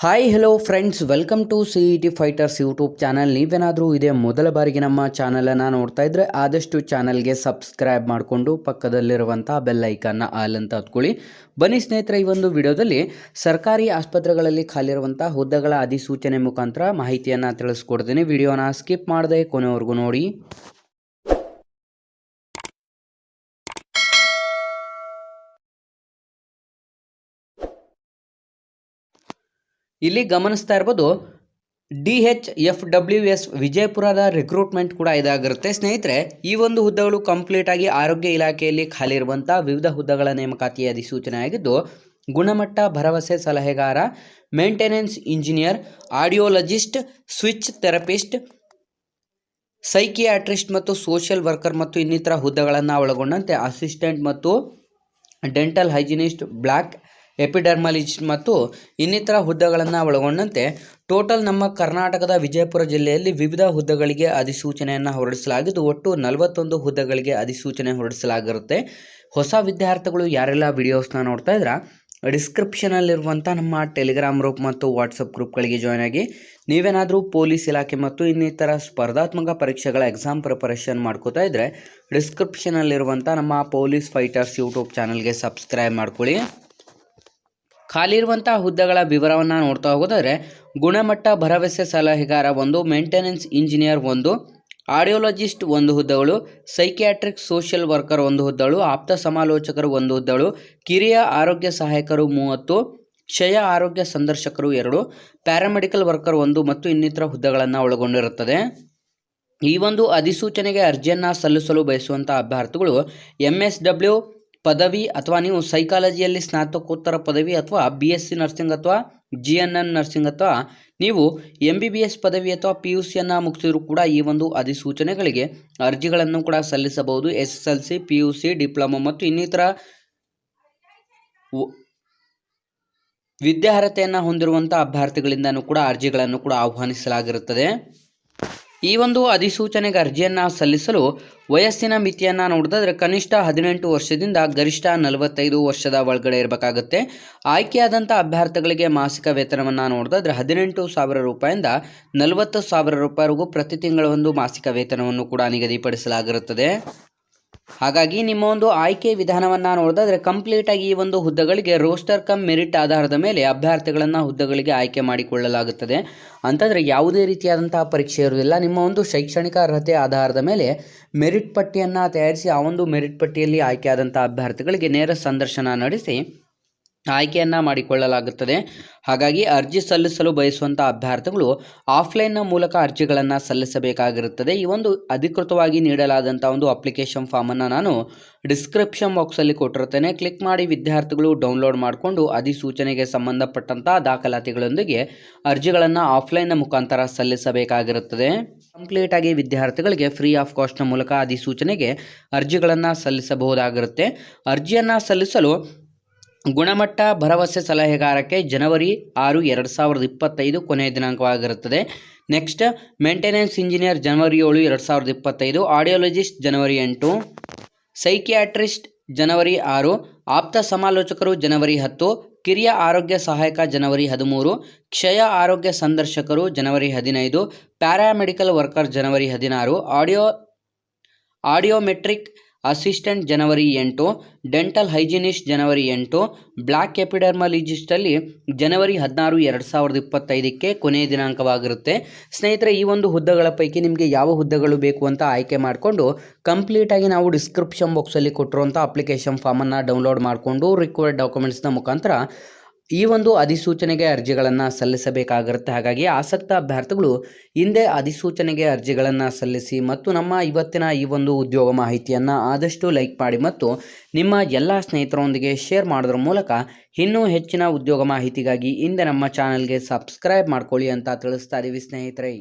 Hi hello friends, welcome to CET fighters YouTube channel. ನೀವೇನಾದರೂ ಇದೇ ಮೊದಲ ಬಾರಿಗೆ ನಮ್ಮ ಚಾನಲನ್ನು ನೋಡ್ತಾ ಇದ್ದರೆ ಆದಷ್ಟು ಚಾನಲ್ಗೆ ಸಬ್ಸ್ಕ್ರೈಬ್ ಮಾಡಿಕೊಂಡು ಪಕ್ಕದಲ್ಲಿರುವಂಥ ಬೆಲ್ ಐಕನ್ನ ಆಲ್ ಅಂತ ಹತ್ಕೊಳ್ಳಿ. ಬನ್ನಿ ಸ್ನೇಹಿತರೆ, ಈ ಒಂದು ವಿಡಿಯೋದಲ್ಲಿ ಸರ್ಕಾರಿ ಆಸ್ಪತ್ರೆಗಳಲ್ಲಿ ಖಾಲಿರುವಂಥ ಹುದ್ದೆಗಳ ಅಧಿಸೂಚನೆ ಮುಖಾಂತರ ಮಾಹಿತಿಯನ್ನು ತಿಳಿಸ್ಕೊಡ್ತೀನಿ. ವಿಡಿಯೋನ ಸ್ಕಿಪ್ ಮಾಡದೆ ಕೊನೆವರೆಗೂ ನೋಡಿ. ಇಲ್ಲಿ ಗಮನಿಸ್ತಾ ಇರ್ಬೋದು, DHFWS ವಿಜಯಪುರದ ರಿಕ್ರೂಟ್ಮೆಂಟ್ ಕೂಡ ಇದಾಗಿರುತ್ತೆ. ಸ್ನೇಹಿತರೆ, ಈ ಒಂದು ಹುದ್ದೆಗಳು ಕಂಪ್ಲೀಟ್ ಆಗಿ ಆರೋಗ್ಯ ಇಲಾಖೆಯಲ್ಲಿ ಖಾಲಿ ಇರುವಂಥ ವಿವಿಧ ಹುದ್ದೆಗಳ ನೇಮಕಾತಿಯ ಅಧಿಸೂಚನೆ ಆಗಿದ್ದು, ಗುಣಮಟ್ಟ ಭರವಸೆ ಸಲಹೆಗಾರ, ಮೇಂಟೆನೆನ್ಸ್ ಇಂಜಿನಿಯರ್, ಆಡಿಯೋಲಜಿಸ್ಟ್, ಸ್ವಿಚ್ ಥೆರಪಿಸ್ಟ್, ಸೈಕಿಯಾಟ್ರಿಸ್ಟ್ ಮತ್ತು ಸೋಷಿಯಲ್ ವರ್ಕರ್ ಮತ್ತು ಇನ್ನಿತರ ಹುದ್ದೆಗಳನ್ನು ಒಳಗೊಂಡಂತೆ ಅಸಿಸ್ಟೆಂಟ್ ಮತ್ತು ಡೆಂಟಲ್ ಹೈಜಿನಿಸ್ಟ್, ಬ್ಲಾಕ್ ಎಪಿಡರ್ಮಲಿಸ್ಟ್ ಮತ್ತು ಇನ್ನಿತರ ಹುದ್ದೆಗಳನ್ನು ಒಳಗೊಂಡಂತೆ ಟೋಟಲ್ ನಮ್ಮ ಕರ್ನಾಟಕದ ವಿಜಯಪುರ ಜಿಲ್ಲೆಯಲ್ಲಿ ವಿವಿಧ ಹುದ್ದೆಗಳಿಗೆ ಅಧಿಸೂಚನೆಯನ್ನು ಹೊರಡಿಸಲಾಗಿದ್ದು, ಒಟ್ಟು 41 ಹುದ್ದೆಗಳಿಗೆ ಅಧಿಸೂಚನೆ ಹೊರಡಿಸಲಾಗಿರುತ್ತೆ. ಹೊಸ ವಿದ್ಯಾರ್ಥಿಗಳು ಯಾರೆಲ್ಲ ವಿಡಿಯೋಸ್ನ ನೋಡ್ತಾ ಇದ್ರ ಡಿಸ್ಕ್ರಿಪ್ಷನಲ್ಲಿರುವಂಥ ನಮ್ಮ ಟೆಲಿಗ್ರಾಮ್ ಗ್ರೂಪ್ ಮತ್ತು ವಾಟ್ಸಪ್ ಗ್ರೂಪ್ಗಳಿಗೆ ಜಾಯ್ನ್ ಆಗಿ. ನೀವೇನಾದರೂ ಪೊಲೀಸ್ ಇಲಾಖೆ ಮತ್ತು ಇನ್ನಿತರ ಸ್ಪರ್ಧಾತ್ಮಕ ಪರೀಕ್ಷೆಗಳ ಎಕ್ಸಾಮ್ ಪ್ರಿಪರೇಷನ್ ಮಾಡ್ಕೋತಾ ಇದ್ದರೆ ಡಿಸ್ಕ್ರಿಪ್ಷನಲ್ಲಿರುವಂಥ ನಮ್ಮ ಪೊಲೀಸ್ ಫೈಟರ್ಸ್ ಯೂಟ್ಯೂಬ್ ಚಾನಲ್ಗೆ ಸಬ್ಸ್ಕ್ರೈಬ್ ಮಾಡ್ಕೊಳ್ಳಿ. ಖಾಲಿ ಇರುವಂಥ ಹುದ್ದೆಗಳ ವಿವರವನ್ನು ನೋಡ್ತಾ ಹೋಗೋದಾದರೆ, ಗುಣಮಟ್ಟ ಭರವಸೆ ಸಲಹೆಗಾರ 1, ಮೇಂಟೆನೆನ್ಸ್ ಇಂಜಿನಿಯರ್ 1, ಆಡಿಯೋಲಜಿಸ್ಟ್ 1 ಹುದ್ದೆಗಳು, ಸೈಕಿಯಾಟ್ರಿಕ್ ಸೋಷಿಯಲ್ ವರ್ಕರ್ 1 ಹುದ್ದೆಗಳು, ಆಪ್ತ ಸಮಾಲೋಚಕರು 1 ಹುದ್ದೆಗಳು, ಕಿರಿಯ ಆರೋಗ್ಯ ಸಹಾಯಕರು 30, ಕ್ಷಯ ಆರೋಗ್ಯ ಸಂದರ್ಶಕರು 2, ಪ್ಯಾರಾಮೆಡಿಕಲ್ ವರ್ಕರ್ 1 ಮತ್ತು ಇನ್ನಿತರ ಹುದ್ದೆಗಳನ್ನು ಒಳಗೊಂಡಿರುತ್ತದೆ. ಈ ಒಂದು ಅಧಿಸೂಚನೆಗೆ ಅರ್ಜಿಯನ್ನು ಸಲ್ಲಿಸಲು ಬಯಸುವಂಥ ಅಭ್ಯರ್ಥಿಗಳು MSW ಪದವಿ ಅಥವಾ ನೀವು ಸೈಕಾಲಜಿಯಲ್ಲಿ ಸ್ನಾತಕೋತ್ತರ ಪದವಿ ಅಥವಾ BSc ನರ್ಸಿಂಗ್ ಅಥವಾ GNM ನರ್ಸಿಂಗ್ ಅಥವಾ ನೀವು MBBS ಪದವಿ ಅಥವಾ PUCಯನ್ನು ಮುಗಿಸಿದ್ರು ಕೂಡ ಈ ಒಂದು ಅಧಿಸೂಚನೆಗಳಿಗೆ ಅರ್ಜಿಗಳನ್ನು ಕೂಡ ಸಲ್ಲಿಸಬಹುದು. SSLC, PUC, ಡಿಪ್ಲೊಮಾ ಮತ್ತು ಇನ್ನಿತರ ವಿದ್ಯಾರ್ಹತೆಯನ್ನು ಹೊಂದಿರುವಂಥ ಅಭ್ಯರ್ಥಿಗಳಿಂದನೂ ಕೂಡ ಅರ್ಜಿಗಳನ್ನು ಕೂಡ ಆಹ್ವಾನಿಸಲಾಗಿರುತ್ತದೆ. ಈ ಒಂದು ಅಧಿಸೂಚನೆಗೆ ಅರ್ಜಿಯನ್ನು ಸಲ್ಲಿಸಲು ವಯಸ್ಸಿನ ಮಿತಿಯನ್ನು ನೋಡಿದ್ರೆ ಕನಿಷ್ಠ 18 ವರ್ಷದಿಂದ ಗರಿಷ್ಠ 45 ವರ್ಷದ ಒಳಗಡೆ ಇರಬೇಕಾಗುತ್ತೆ. ಆಯ್ಕೆಯಾದಂಥ ಅಭ್ಯರ್ಥಿಗಳಿಗೆ ಮಾಸಿಕ ವೇತನವನ್ನು ನೋಡಿದ್ರೆ 18,000 ರೂಪಾಯಿಂದ 40,000 ರೂಪಾಯಿವರೆಗೂ ಪ್ರತಿ ತಿಂಗಳ ಒಂದು ಮಾಸಿಕ ವೇತನವನ್ನು ಕೂಡ ನಿಗದಿಪಡಿಸಲಾಗಿರುತ್ತದೆ. ಹಾಗಾಗಿ ನಿಮ್ಮ ಒಂದು ಆಯ್ಕೆ ವಿಧಾನವನ್ನು ನೋಡಿದ್ರೆ ಕಂಪ್ಲೀಟಾಗಿ ಈ ಒಂದು ಹುದ್ದೆಗಳಿಗೆ ರೋಸ್ಟರ್ ಕಮ್ ಮೆರಿಟ್ ಆಧಾರದ ಮೇಲೆ ಅಭ್ಯರ್ಥಿಗಳನ್ನು ಹುದ್ದೆಗಳಿಗೆ ಆಯ್ಕೆ ಮಾಡಿಕೊಳ್ಳಲಾಗುತ್ತದೆ. ಅಂತಂದರೆ ಯಾವುದೇ ರೀತಿಯಾದಂತಹ ಪರೀಕ್ಷೆ ಇರುವುದಿಲ್ಲ. ನಿಮ್ಮ ಒಂದು ಶೈಕ್ಷಣಿಕ ಅರ್ಹತೆ ಆಧಾರದ ಮೇಲೆ ಮೆರಿಟ್ ಪಟ್ಟಿಯನ್ನು ತಯಾರಿಸಿ ಆ ಒಂದು ಮೆರಿಟ್ ಪಟ್ಟಿಯಲ್ಲಿ ಆಯ್ಕೆಯಾದಂಥ ಅಭ್ಯರ್ಥಿಗಳಿಗೆ ನೇರ ಸಂದರ್ಶನ ನಡೆಸಿ ಆಯ್ಕೆಯನ್ನು ಮಾಡಿಕೊಳ್ಳಲಾಗುತ್ತದೆ. ಹಾಗಾಗಿ ಅರ್ಜಿ ಸಲ್ಲಿಸಲು ಬಯಸುವಂಥ ಅಭ್ಯರ್ಥಿಗಳು ಆಫ್ಲೈನ್ನ ಮೂಲಕ ಅರ್ಜಿಗಳನ್ನು ಸಲ್ಲಿಸಬೇಕಾಗಿರುತ್ತದೆ. ಈ ಒಂದು ಅಧಿಕೃತವಾಗಿ ನೀಡಲಾದಂಥ ಒಂದು ಅಪ್ಲಿಕೇಶನ್ ಫಾರ್ಮನ್ನು ನಾನು ಡಿಸ್ಕ್ರಿಪ್ಷನ್ ಬಾಕ್ಸಲ್ಲಿ ಕೊಟ್ಟಿರ್ತೇನೆ. ಕ್ಲಿಕ್ ಮಾಡಿ ವಿದ್ಯಾರ್ಥಿಗಳು ಡೌನ್ಲೋಡ್ ಮಾಡಿಕೊಂಡು ಅಧಿಸೂಚನೆಗೆ ಸಂಬಂಧಪಟ್ಟಂಥ ದಾಖಲಾತಿಗಳೊಂದಿಗೆ ಅರ್ಜಿಗಳನ್ನು ಆಫ್ಲೈನ್ನ ಮುಖಾಂತರ ಸಲ್ಲಿಸಬೇಕಾಗಿರುತ್ತದೆ. ಕಂಪ್ಲೀಟಾಗಿ ವಿದ್ಯಾರ್ಥಿಗಳಿಗೆ ಫ್ರೀ ಆಫ್ ಕಾಸ್ಟ್ನ ಮೂಲಕ ಅಧಿಸೂಚನೆಗೆ ಅರ್ಜಿಗಳನ್ನು ಸಲ್ಲಿಸಬಹುದಾಗಿರುತ್ತೆ. ಅರ್ಜಿಯನ್ನು ಸಲ್ಲಿಸಲು ಗುಣಮಟ್ಟ ಭರವಸೆ ಸಲಹೆಗಾರಕ್ಕೆ ಜನವರಿ 6, 2025 ಕೊನೆಯ ದಿನಾಂಕವಾಗಿರುತ್ತದೆ. ನೆಕ್ಸ್ಟ್ ಮೇಂಟೆನೆನ್ಸ್ ಇಂಜಿನಿಯರ್ ಜನವರಿ 7, 2025, ಆಡಿಯೋಲಜಿಸ್ಟ್ ಜನವರಿ 8, ಸೈಕಿಯಾಟ್ರಿಸ್ಟ್ ಜನವರಿ 6, ಆಪ್ತ ಸಮಾಲೋಚಕರು ಜನವರಿ 10, ಕಿರಿಯ ಆರೋಗ್ಯ ಸಹಾಯಕ ಜನವರಿ 13, ಕ್ಷಯ ಆರೋಗ್ಯ ಸಂದರ್ಶಕರು ಜನವರಿ 15, ಪ್ಯಾರಾಮೆಡಿಕಲ್ ವರ್ಕರ್ ಜನವರಿ 16, ಆಡಿಯೋಮೆಟ್ರಿಕ್ ಅಸಿಸ್ಟೆಂಟ್ ಜನವರಿ 8, ಡೆಂಟಲ್ ಹೈಜಿನಿಸ್ಟ್ ಜನವರಿ 8, ಬ್ಲಾಕ್ ಎಪಿಡರ್ಮಲಿಜಿಸ್ಟಲ್ಲಿ ಜನವರಿ 16, 2025ಕ್ಕೆ ಕೊನೆಯ ದಿನಾಂಕವಾಗಿರುತ್ತೆ. ಸ್ನೇಹಿತರೆ, ಈ ಒಂದು ಹುದ್ದೆಗಳ ಪೈಕಿ ನಿಮಗೆ ಯಾವ ಹುದ್ದೆಗಳು ಬೇಕು ಅಂತ ಆಯ್ಕೆ ಮಾಡಿಕೊಂಡು ಕಂಪ್ಲೀಟಾಗಿ ನಾವು ಡಿಸ್ಕ್ರಿಪ್ಷನ್ ಬಾಕ್ಸಲ್ಲಿ ಕೊಟ್ಟಿರುವಂಥ ಅಪ್ಲಿಕೇಶನ್ ಫಾರ್ಮನ್ನು ಡೌನ್ಲೋಡ್ ಮಾಡಿಕೊಂಡು ರಿಕ್ವೈರ್ಡ್ ಡಾಕ್ಯುಮೆಂಟ್ಸ್ನ ಮುಖಾಂತರ ಈ ಒಂದು ಅಧಿಸೂಚನೆಗೆ ಅರ್ಜಿಗಳನ್ನು ಸಲ್ಲಿಸಬೇಕಾಗಿರುತ್ತೆ. ಹಾಗಾಗಿ ಆಸಕ್ತ ಅಭ್ಯರ್ಥಿಗಳು ಹಿಂದೆ ಅಧಿಸೂಚನೆಗೆ ಅರ್ಜಿಗಳನ್ನು ಸಲ್ಲಿಸಿ ಮತ್ತು ನಮ್ಮ ಇವತ್ತಿನ ಈ ಒಂದು ಉದ್ಯೋಗ ಮಾಹಿತಿಯನ್ನು ಆದಷ್ಟು ಲೈಕ್ ಮಾಡಿ ಮತ್ತು ನಿಮ್ಮ ಎಲ್ಲ ಸ್ನೇಹಿತರೊಂದಿಗೆ ಶೇರ್ ಮಾಡೋದ್ರ ಮೂಲಕ ಇನ್ನೂ ಹೆಚ್ಚಿನ ಉದ್ಯೋಗ ಮಾಹಿತಿಗಾಗಿ ಹಿಂದೆ ನಮ್ಮ ಚಾನಲ್ಗೆ ಸಬ್ಸ್ಕ್ರೈಬ್ ಮಾಡ್ಕೊಳ್ಳಿ ಅಂತ ತಿಳಿಸ್ತಾ ಇದ್ದೀವಿ ಸ್ನೇಹಿತರೆ.